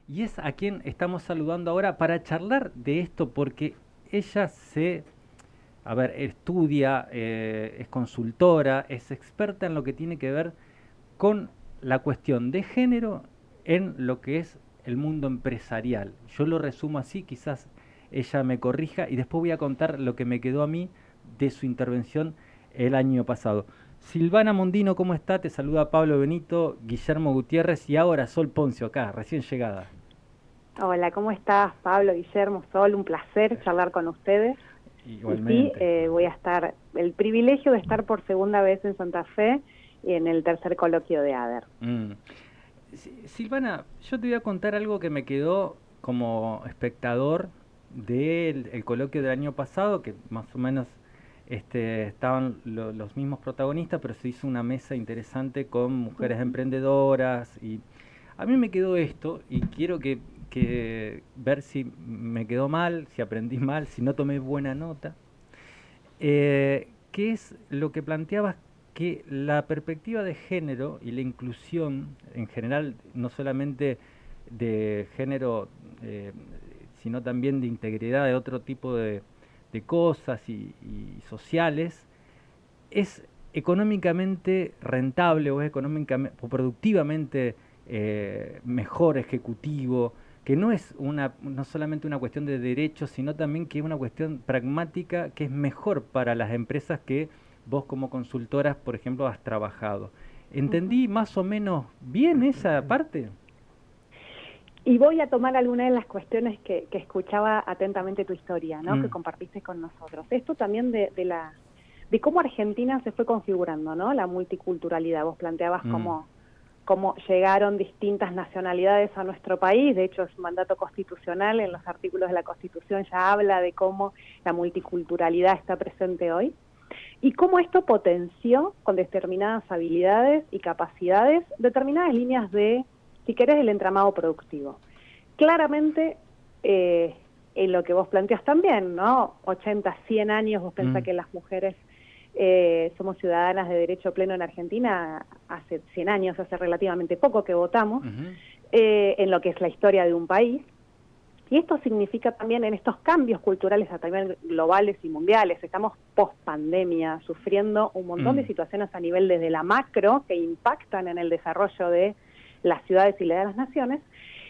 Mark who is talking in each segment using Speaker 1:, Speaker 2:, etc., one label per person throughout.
Speaker 1: y es a quien estamos saludando ahora para charlar de esto, porque ella estudia, es consultora, es experta en lo que tiene que ver con la cuestión de género en lo que es el mundo empresarial. Yo lo resumo así, quizás ella me corrija y después voy a contar lo que me quedó a mí de su intervención el año pasado. Silvana Mondino, ¿cómo está? Te saluda Pablo Benito, Guillermo Gutiérrez y ahora Sol Poncio, acá, recién llegada.
Speaker 2: Hola, ¿cómo estás, Pablo, Guillermo, Sol? Un placer charlar con ustedes. Y sí,
Speaker 1: Igualmente.
Speaker 2: voy a estar, el privilegio de estar por segunda vez en Santa Fe y en el tercer coloquio de ADER.
Speaker 1: Mm. Silvana, yo te voy a contar algo que me quedó como espectador del el coloquio del año pasado, que más o menos estaban los mismos protagonistas, pero se hizo una mesa interesante con mujeres
Speaker 2: Ujú.
Speaker 1: emprendedoras y a mí me quedó esto y quiero que ver si me quedó mal, si aprendí mal, si no tomé buena nota. ¿Qué es lo que planteabas? Que la perspectiva de género y la inclusión en general, no solamente de género, eh, sino también de integridad de otro tipo de cosas y sociales, es económicamente rentable o es económicamente o productivamente mejor ejecutivo, que no es no solamente una cuestión de derechos, sino también que es una cuestión pragmática que es mejor para las empresas que vos como consultoras, por ejemplo, has trabajado.
Speaker 2: Ujú.
Speaker 1: ¿Entendí más o menos bien esa parte?
Speaker 2: Y voy a tomar alguna de las cuestiones que escuchaba atentamente tu historia, ¿no? Que
Speaker 1: Mm,
Speaker 2: compartiste con nosotros. Esto también de cómo Argentina se fue configurando, ¿no? La multiculturalidad. Vos planteabas
Speaker 1: mm,
Speaker 2: cómo llegaron distintas nacionalidades a nuestro país. De hecho, es un mandato constitucional, en los artículos de la Constitución ya habla de cómo la multiculturalidad está presente hoy y cómo esto potenció con determinadas habilidades y capacidades determinadas líneas de, si querés, el entramado productivo. Claramente, en lo que vos planteas también, ¿no? 80, 100 años, vos pensás
Speaker 1: mm,
Speaker 2: que las mujeres somos ciudadanas de derecho pleno en Argentina hace 100 años, hace relativamente poco que votamos,
Speaker 1: ujú,
Speaker 2: en lo que es la historia de un país. Y esto significa también en estos cambios culturales también globales y mundiales, estamos post pandemia, sufriendo un montón de
Speaker 1: mm,
Speaker 2: situaciones a nivel desde la macro que impactan en el desarrollo de las ciudades y de las naciones.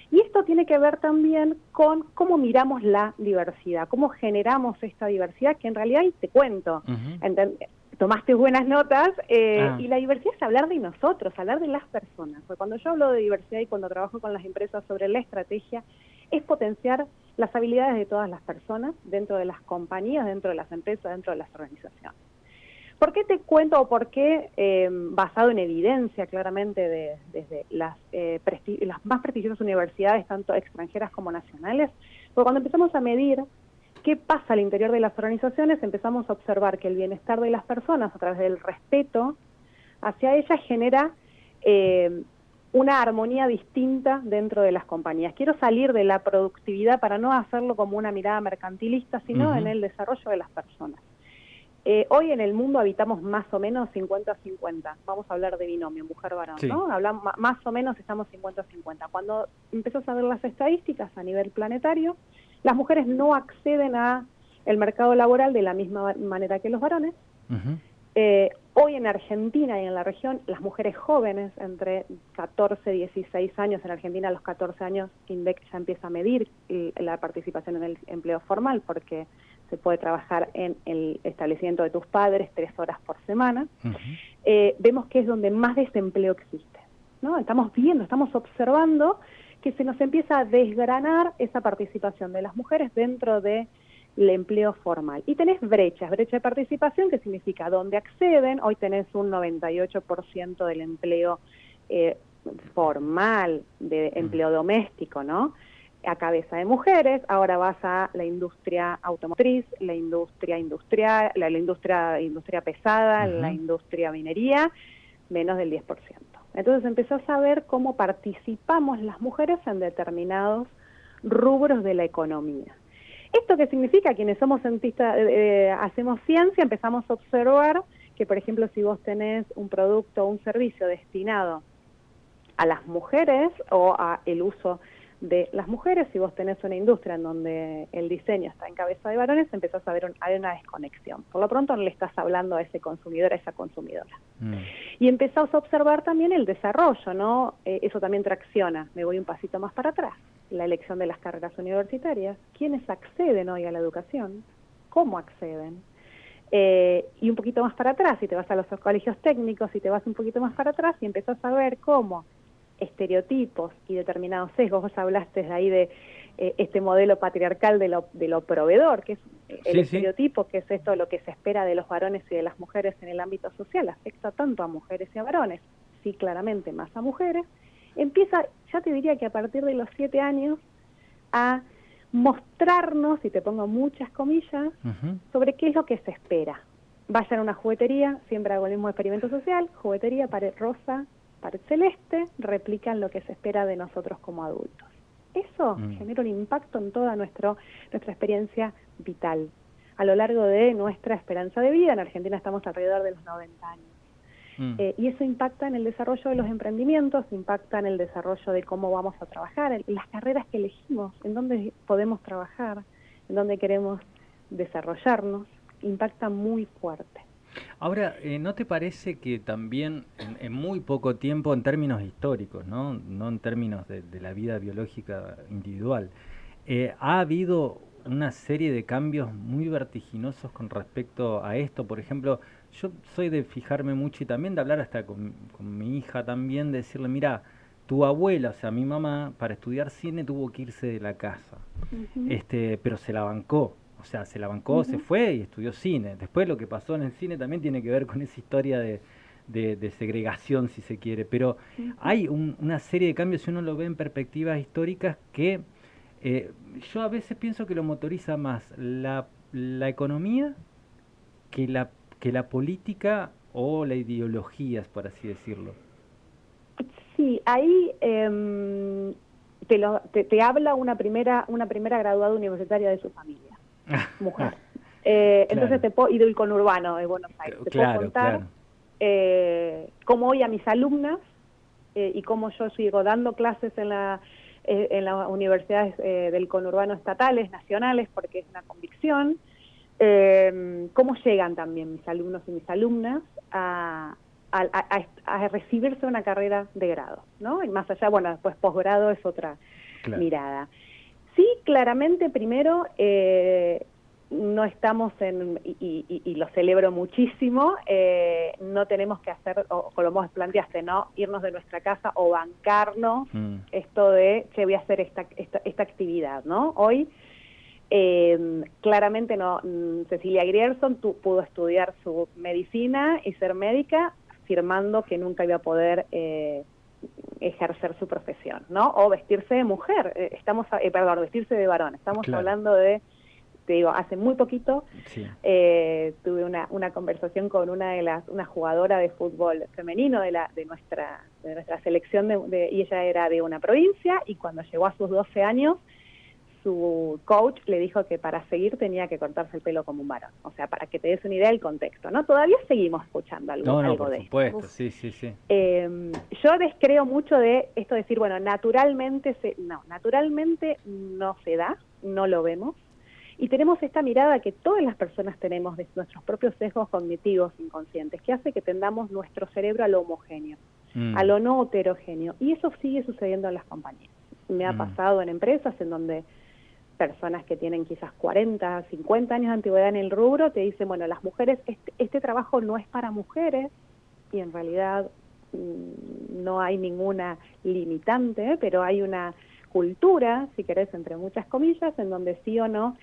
Speaker 2: Y esto tiene que ver también con cómo miramos la diversidad, cómo generamos esta diversidad, que en realidad, y te cuento,
Speaker 1: ujú.
Speaker 2: tomaste buenas notas,
Speaker 1: Ah,
Speaker 2: y la diversidad es hablar de nosotros, hablar de las personas. Porque cuando yo hablo de diversidad y cuando trabajo con las empresas sobre la estrategia, es potenciar las habilidades de todas las personas dentro de las compañías, dentro de las empresas, dentro de las organizaciones. ¿Por qué te cuento o por qué, basado en evidencia claramente desde las más prestigiosas universidades, tanto extranjeras como nacionales? Porque cuando empezamos a medir qué pasa al interior de las organizaciones, empezamos a observar que el bienestar de las personas a través del respeto hacia ellas genera eh, una armonía distinta dentro de las compañías. Quiero salir de la productividad para no hacerlo como una mirada mercantilista, sino en
Speaker 1: ujú,
Speaker 2: el desarrollo de las personas. Hoy en el mundo habitamos más o menos 50-50. Vamos a hablar de binomio, mujer-varón,
Speaker 1: sí.
Speaker 2: ¿no? Hablamos, más o menos estamos 50-50. Cuando empezás a ver las estadísticas a nivel planetario, las mujeres no acceden a el mercado laboral de la misma manera que los varones.
Speaker 1: Ujú,
Speaker 2: Hoy en Argentina y en la región, las mujeres jóvenes entre 14 y 16 años, en Argentina a los 14 años, INDEC ya empieza a medir la participación en el empleo formal porque se puede trabajar en el establecimiento de tus padres 3 horas por semana.
Speaker 1: ujú.
Speaker 2: Vemos que es donde más desempleo existe, ¿no? Estamos viendo, estamos observando que se nos empieza a desgranar esa participación de las mujeres dentro de el empleo formal. Y tenés brecha de participación, que significa dónde acceden. Hoy tenés un 98% del empleo eh, formal, de
Speaker 1: Mm.
Speaker 2: empleo doméstico, ¿no? A cabeza de mujeres. Ahora vas a la industria automotriz, la industria industrial, industria pesada, la
Speaker 1: Ujú.
Speaker 2: industria minería, menos del 10%. Entonces empezás a ver cómo participamos las mujeres en determinados rubros de la economía. ¿Esto qué significa? Quienes somos cientistas, hacemos ciencia, empezamos a observar que, por ejemplo, si vos tenés un producto o un servicio destinado a las mujeres o a el uso de las mujeres. Si vos tenés una industria en donde el diseño está en cabeza de varones, empezás a ver hay una desconexión. Por lo pronto no le estás hablando a ese consumidor, a esa consumidora. Y empezás a observar también el desarrollo, ¿no? Eso también tracciona. Me voy un pasito más para atrás. La elección de las carreras universitarias. ¿Quiénes acceden hoy a la educación? ¿Cómo acceden? Y un poquito más para atrás, si te vas a los colegios técnicos, si te vas un poquito más para atrás y empezás a ver cómo estereotipos y determinados sesgos, vos hablaste de ahí de este modelo patriarcal de lo proveedor, que es el estereotipo, que es esto lo que se espera de los varones y de las mujeres en el ámbito social, afecta tanto a mujeres y a varones, sí, claramente más a mujeres, empieza, ya te diría que a partir de los 7 años, a mostrarnos, y te pongo muchas comillas, sobre qué es lo que se espera. Vayan a una juguetería, siempre hago el mismo experimento social, juguetería, pared rosa, pared celeste, replican lo que se espera de nosotros como adultos. Eso genera un impacto en toda nuestra experiencia vital. A lo largo de nuestra esperanza de vida, en Argentina estamos alrededor de los 90 años. Y eso impacta en el desarrollo de los emprendimientos, impacta en el desarrollo de cómo vamos a trabajar, en las carreras que elegimos, en dónde podemos trabajar, en dónde queremos desarrollarnos, impacta muy fuerte.
Speaker 1: Ahora, ¿no te parece que también en muy poco tiempo, en términos históricos, no en términos de la vida biológica individual, ha habido una serie de cambios muy vertiginosos con respecto a esto? Por ejemplo, yo soy de fijarme mucho y también de hablar hasta con mi hija también, de decirle, mira, tu abuela, o sea, mi mamá, para estudiar cine tuvo que irse de la casa, pero se la bancó. O sea, se la bancó, se fue y estudió cine. Después lo que pasó en el cine también tiene que ver con esa historia de segregación, si se quiere. Pero hay una serie de cambios, si uno lo ve en perspectivas históricas, que yo a veces pienso que lo motoriza más la economía que la política o la ideología, por así decirlo.
Speaker 2: Sí, ahí te habla una primera graduada universitaria de su familia. Mujer.
Speaker 1: Claro.
Speaker 2: Entonces y del conurbano de Buenos Aires. Te puedo contar cómo hoy a mis alumnas y cómo yo sigo dando clases en las universidades del conurbano estatales, nacionales, porque es una convicción, cómo llegan también mis alumnos y mis alumnas a recibirse una carrera de grado, ¿no? Y más allá, bueno, después posgrado es otra mirada. Sí, claramente, primero, no estamos y lo celebro muchísimo, no tenemos que hacer, o como vos planteaste, ¿no? Irnos de nuestra casa o bancarnos esto de que voy a hacer esta actividad, ¿no? Hoy, claramente no, Cecilia Grierson pudo estudiar su medicina y ser médica, afirmando que nunca iba a poder ejercer su profesión, ¿no? O vestirse de mujer, vestirse de varón. Estamos hablando de, te digo, hace muy poquito tuve una conversación con una jugadora de fútbol femenino de nuestra selección y ella era de una provincia, y cuando llegó a sus 12 años su coach le dijo que para seguir tenía que cortarse el pelo como un varón. O sea, para que te des una idea del contexto, ¿no? Todavía seguimos escuchando algo
Speaker 1: por supuesto,
Speaker 2: esto.
Speaker 1: Sí.
Speaker 2: Yo descreo mucho de esto de decir, bueno, naturalmente no se da, no lo vemos. Y tenemos esta mirada que todas las personas tenemos de nuestros propios sesgos cognitivos inconscientes, que hace que tendamos nuestro cerebro a lo homogéneo, a lo no heterogéneo. Y eso sigue sucediendo en las compañías. Me ha pasado en empresas en donde personas que tienen quizás 40, 50 años de antigüedad en el rubro te dicen, bueno, las mujeres, este trabajo no es para mujeres, y en realidad no hay ninguna limitante, pero hay una cultura, si querés, entre muchas comillas, en donde sí o no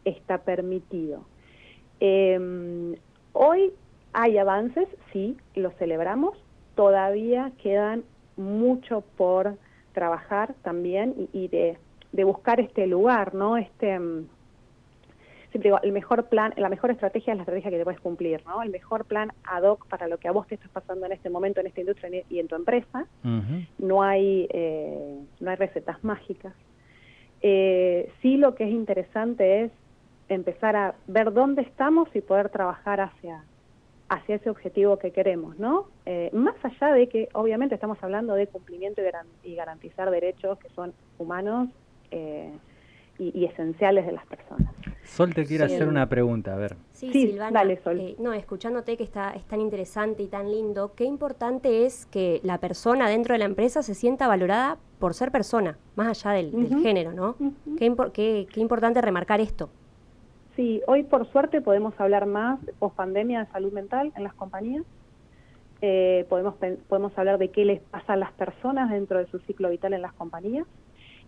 Speaker 2: está permitido. Hoy hay avances, sí, los celebramos, todavía quedan mucho por trabajar también y de buscar este lugar, ¿no? Siempre digo, el mejor plan, la mejor estrategia es la estrategia que te puedes cumplir, ¿no? El mejor plan ad hoc para lo que a vos te estás pasando en este momento, en esta industria y en tu empresa. No hay recetas mágicas. Sí, lo que es interesante es empezar a ver dónde estamos y poder trabajar hacia ese objetivo que queremos, ¿no? Más allá de que obviamente estamos hablando de cumplimiento y garantizar derechos que son humanos y esenciales de las personas.
Speaker 1: Sol te quiere hacer una pregunta, a ver.
Speaker 3: Sí,
Speaker 2: Sí,
Speaker 3: Silvana,
Speaker 2: dale, Sol.
Speaker 3: no, escuchándote que es tan interesante y tan lindo, qué importante es que la persona dentro de la empresa se sienta valorada por ser persona, más allá del género, ¿no? Qué importante remarcar esto.
Speaker 2: Sí, hoy por suerte podemos hablar más post-pandemia de salud mental en las compañías. Podemos hablar de qué les pasa a las personas dentro de su ciclo vital en las compañías.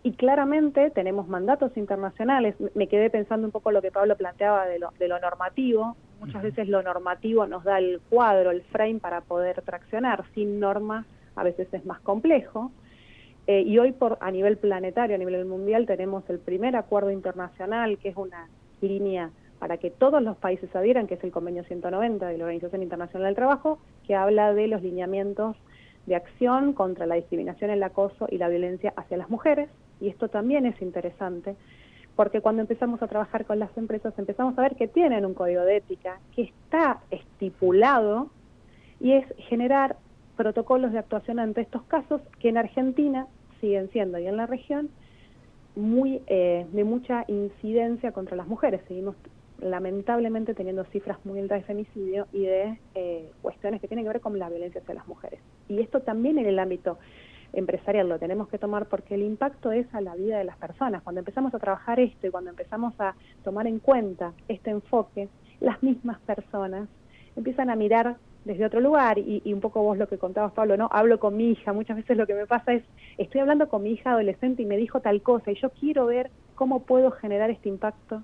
Speaker 2: Y claramente tenemos mandatos internacionales. Me quedé pensando un poco lo que Pablo planteaba de lo normativo. Muchas veces lo normativo nos da el cuadro, el frame para poder traccionar. Sin norma a veces es más complejo. Y hoy a nivel planetario, a nivel mundial, tenemos el primer acuerdo internacional, que es una línea para que todos los países adhieran, que es el Convenio 190 de la Organización Internacional del Trabajo, que habla de los lineamientos de acción contra la discriminación, el acoso y la violencia hacia las mujeres. Y esto también es interesante, porque cuando empezamos a trabajar con las empresas empezamos a ver que tienen un código de ética que está estipulado, y es generar protocolos de actuación ante estos casos que en Argentina siguen siendo, y en la región, de mucha incidencia contra las mujeres. Seguimos lamentablemente teniendo cifras muy altas de femicidio y de cuestiones que tienen que ver con la violencia hacia las mujeres. Y esto también en el ámbito empresarial lo tenemos que tomar, porque el impacto es a la vida de las personas. Cuando empezamos a trabajar esto y cuando empezamos a tomar en cuenta este enfoque, las mismas personas empiezan a mirar desde otro lugar, y un poco vos lo que contabas, Pablo, ¿no? Hablo con mi hija, muchas veces lo que me pasa es, estoy hablando con mi hija adolescente y me dijo tal cosa, y yo quiero ver cómo puedo generar este impacto,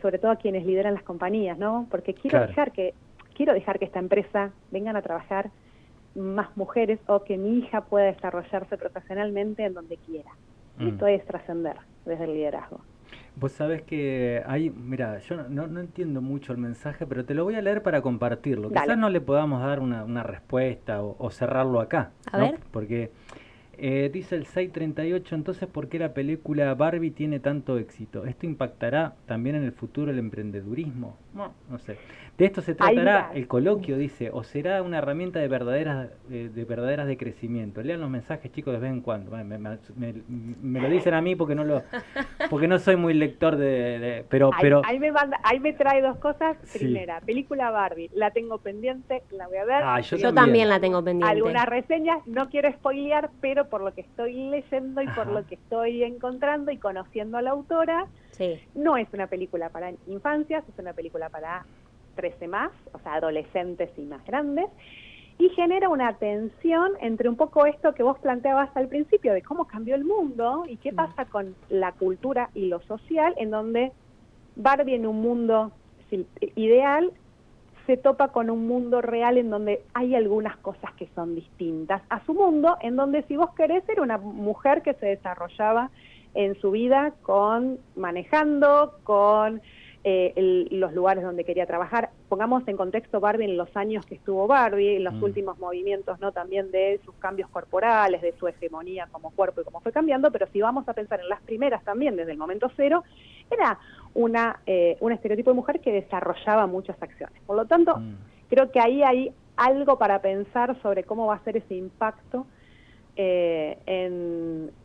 Speaker 2: sobre todo a quienes lideran las compañías, ¿no? Porque quiero dejar que esta empresa vengan a trabajar más mujeres, o que mi hija pueda desarrollarse profesionalmente en donde quiera. Esto es trascender desde el liderazgo.
Speaker 1: Vos sabés que mira, yo no entiendo mucho el mensaje, pero te lo voy a leer para compartirlo.
Speaker 2: Dale.
Speaker 1: Quizás no le podamos dar una respuesta o cerrarlo acá,
Speaker 3: a
Speaker 1: ¿no?
Speaker 3: ver.
Speaker 1: Porque dice el 638, entonces, ¿por qué la película Barbie tiene tanto éxito? ¿Esto impactará también en el futuro el emprendedurismo? No sé. De esto se tratará el coloquio, dice, o será una herramienta de verdaderas de crecimiento. Lean los mensajes, chicos, de vez en cuando. Me lo dicen a mí porque no soy muy lector pero
Speaker 2: ahí me trae dos cosas.
Speaker 1: Sí.
Speaker 2: Primera, película Barbie, la tengo pendiente, la voy a ver.
Speaker 3: Yo también la tengo pendiente.
Speaker 2: Algunas reseñas, no quiero spoilear, pero por lo que estoy leyendo y por lo que estoy encontrando y conociendo a la autora, no es una película para infancias, es una película para 13 más, o sea, adolescentes y más grandes, y genera una tensión entre un poco esto que vos planteabas al principio, de cómo cambió el mundo y qué pasa con la cultura y lo social, en donde Barbie, en un mundo ideal, se topa con un mundo real en donde hay algunas cosas que son distintas a su mundo, en donde, si vos querés, era una mujer que se desarrollaba en su vida manejando, con los lugares donde quería trabajar. Pongamos en contexto Barbie en los años que estuvo Barbie, en los últimos movimientos, ¿no? También de sus cambios corporales, de su hegemonía como cuerpo y cómo fue cambiando, pero si vamos a pensar en las primeras también, desde el momento cero, era un estereotipo de mujer que desarrollaba muchas acciones. Por lo tanto, creo que ahí hay algo para pensar sobre cómo va a ser ese impacto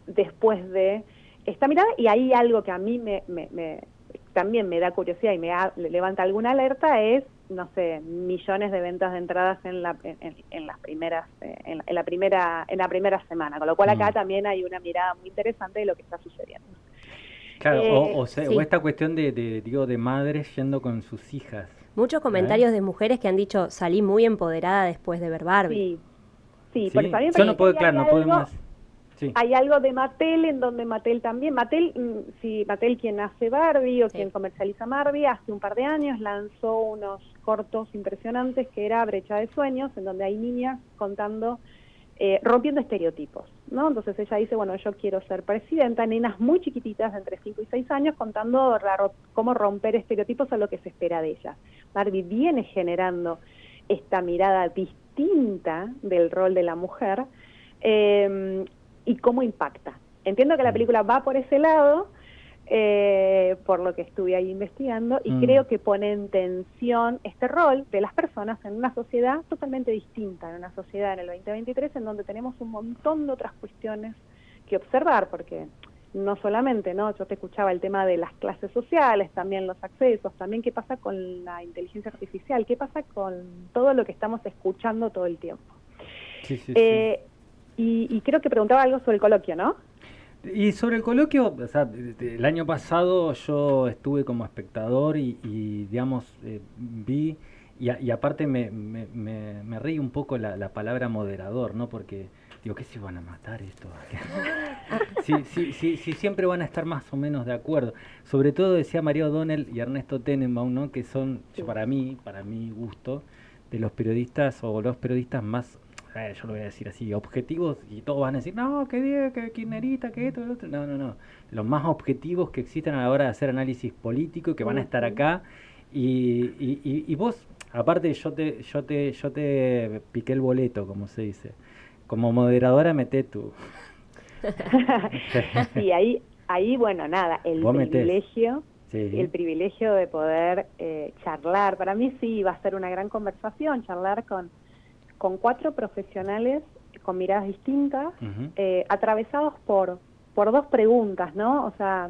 Speaker 2: después de esta mirada, y ahí algo que a mí también me da curiosidad y me levanta alguna alerta es, no sé, millones de ventas de entradas en la primera semana, con lo cual acá también hay una mirada muy interesante de lo que está sucediendo.
Speaker 1: Claro, o esta cuestión de madres yendo con sus hijas.
Speaker 3: Muchos comentarios de mujeres que han dicho, salí muy empoderada después de ver Barbie.
Speaker 2: Sí, por eso a mí me
Speaker 1: parece que no puedo más.
Speaker 2: Sí. Hay algo de Mattel, en donde Mattel, quien hace Barbie o quien comercializa Barbie, hace un par de años lanzó unos cortos impresionantes que era Brecha de Sueños, en donde hay niñas contando, rompiendo estereotipos, ¿no? Entonces ella dice, bueno, yo quiero ser presidenta, nenas muy chiquititas, de entre 5 y 6 años, contando cómo romper estereotipos a lo que se espera de ellas. Barbie viene generando esta mirada distinta del rol de la mujer, y cómo impacta. Entiendo que la película va por ese lado, por lo que estuve ahí investigando, y creo que pone en tensión este rol de las personas en una sociedad totalmente distinta, en una sociedad en el 2023 en donde tenemos un montón de otras cuestiones que observar, porque no solamente, ¿no? Yo te escuchaba el tema de las clases sociales, también los accesos, también qué pasa con la inteligencia artificial, qué pasa con todo lo que estamos escuchando todo el tiempo.
Speaker 1: Sí.
Speaker 2: Y creo que preguntaba algo sobre el coloquio, ¿no?
Speaker 1: Y sobre el coloquio, o sea, el año pasado yo estuve como espectador y digamos, vi, y aparte me reí un poco la palabra moderador, ¿no? Porque digo, ¿qué se van a matar esto? Sí, siempre van a estar más o menos de acuerdo. Sobre todo decía María O'Donnell y Ernesto Tenenbaum, ¿no? Que son, para mi gusto, de los periodistas o los periodistas más, yo lo voy a decir así, objetivos, y todos van a decir, no, que Diego, que Kirchnerita, que esto, que lo otro. No. Los más objetivos que existen a la hora de hacer análisis político, que van a estar acá. Y vos, aparte, yo te piqué el boleto, como se dice. Como moderadora, meté tú.
Speaker 2: Sí, ahí, bueno, nada, el privilegio de poder charlar. Para mí sí va a ser una gran conversación, charlar con 4 profesionales con miradas distintas, atravesados por 2 preguntas, ¿no? O sea,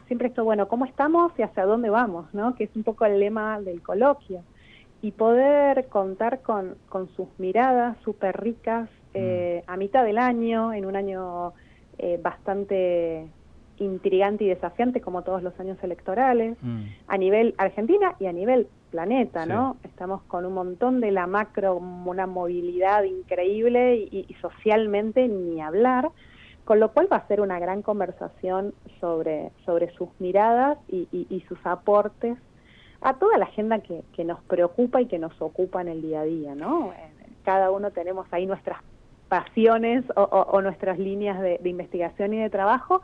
Speaker 2: siempre esto, bueno, ¿cómo estamos y hacia dónde vamos, ¿no? Que es un poco el lema del coloquio. Y poder contar con sus miradas súper ricas a mitad del año, en un año bastante intrigante y desafiante como todos los años electorales, a nivel Argentina y a nivel planeta, ¿no? Estamos con un montón de la macro, una movilidad increíble y socialmente ni hablar, con lo cual va a ser una gran conversación sobre sus miradas y sus aportes a toda la agenda que nos preocupa y que nos ocupa en el día a día, ¿no? Cada uno tenemos ahí nuestras pasiones o nuestras líneas de investigación y de trabajo,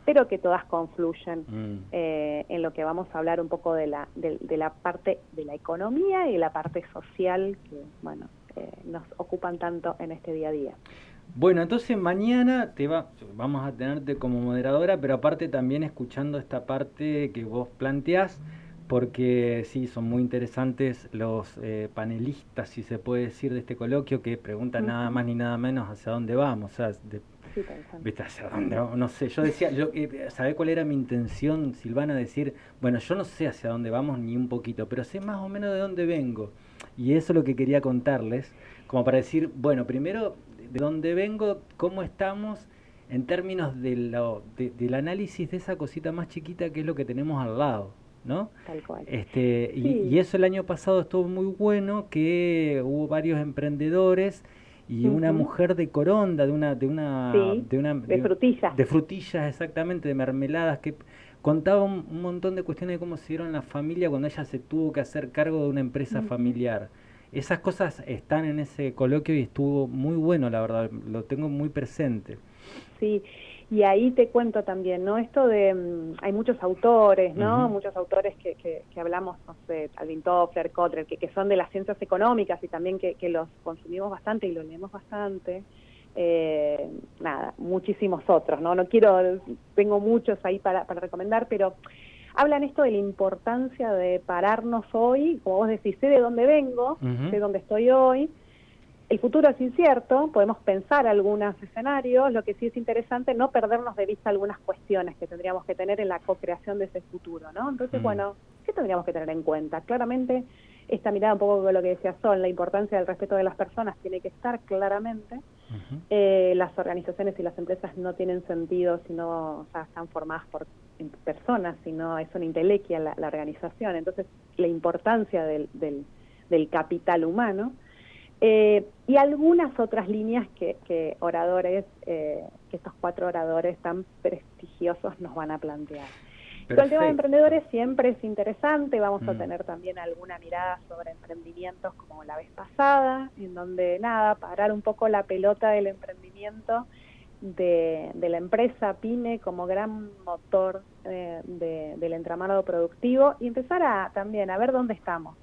Speaker 2: pero que todas confluyen en lo que vamos a hablar un poco de la parte de la economía y la parte social que, bueno, nos ocupan tanto en este día a día.
Speaker 1: Bueno, entonces mañana vamos a tenerte como moderadora, pero aparte también escuchando esta parte que vos planteás, porque sí, son muy interesantes los panelistas, si se puede decir, de este coloquio, que preguntan nada más ni nada menos hacia dónde vamos, o sea, ¿viste? ¿Hacia dónde vamos? No sé, yo decía, ¿sabés cuál era mi intención, Silvana? Decir, bueno, yo no sé hacia dónde vamos ni un poquito, pero sé más o menos de dónde vengo, y eso es lo que quería contarles, como para decir, bueno, primero, de dónde vengo, cómo estamos, en términos del análisis de esa cosita más chiquita que es lo que tenemos al lado, ¿no?
Speaker 2: Tal cual.
Speaker 1: Y eso el año pasado estuvo muy bueno, que hubo varios emprendedores y una mujer de Coronda, de
Speaker 2: frutillas.
Speaker 1: De frutillas, exactamente, de mermeladas, que contaba un montón de cuestiones de cómo se dieron la familia cuando ella se tuvo que hacer cargo de una empresa familiar. Esas cosas están en ese coloquio y estuvo muy bueno, la verdad, lo tengo muy presente.
Speaker 2: Sí, y ahí te cuento también, ¿no? Esto de, hay muchos autores, ¿no? Muchos autores que hablamos, no sé, Alvin Toffler, Kotler, que son de las ciencias económicas y también que los consumimos bastante y los leemos bastante. Nada, muchísimos otros, ¿no? Tengo muchos ahí para recomendar, pero hablan esto de la importancia de pararnos hoy, como vos decís, sé de dónde vengo, sé dónde estoy hoy. El futuro es incierto, podemos pensar algunos escenarios, lo que sí es interesante no perdernos de vista algunas cuestiones que tendríamos que tener en la co-creación de ese futuro, ¿no? Entonces, bueno, ¿qué tendríamos que tener en cuenta? Claramente, esta mirada un poco con lo que decía Sol, la importancia del respeto de las personas tiene que estar claramente. Las organizaciones y las empresas no tienen sentido si no están formadas por personas, sino es una intelequia la organización. Entonces, la importancia del capital humano. Y algunas otras líneas que oradores, que estos 4 oradores tan prestigiosos nos van a plantear. Con el tema de emprendedores siempre es interesante, vamos a tener también alguna mirada sobre emprendimientos como la vez pasada, en donde parar un poco la pelota del emprendimiento de la empresa PYME como gran motor del entramado productivo y empezar también a ver dónde estamos.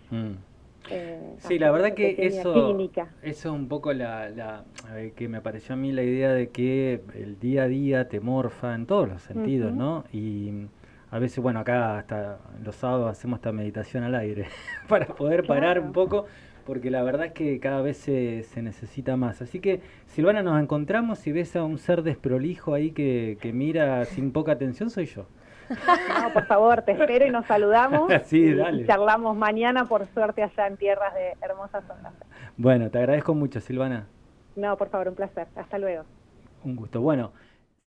Speaker 1: Sí, la verdad que eso es un poco que me pareció a mí la idea de que el día a día te morfa en todos los sentidos, ¿no? Y a veces, bueno, acá hasta los sábados hacemos esta meditación al aire para poder parar un poco, porque la verdad es que cada vez se necesita más. Así que, Silvana, nos encontramos. Si ves a un ser desprolijo ahí que mira sin poca atención, soy yo.
Speaker 2: No, por favor, te espero y nos saludamos.
Speaker 1: Sí, dale.
Speaker 2: Y charlamos mañana, por suerte, allá en tierras de hermosas ondas.
Speaker 1: Bueno, te agradezco mucho, Silvana.
Speaker 2: No, por favor, un placer. Hasta luego.
Speaker 1: Un gusto. Bueno.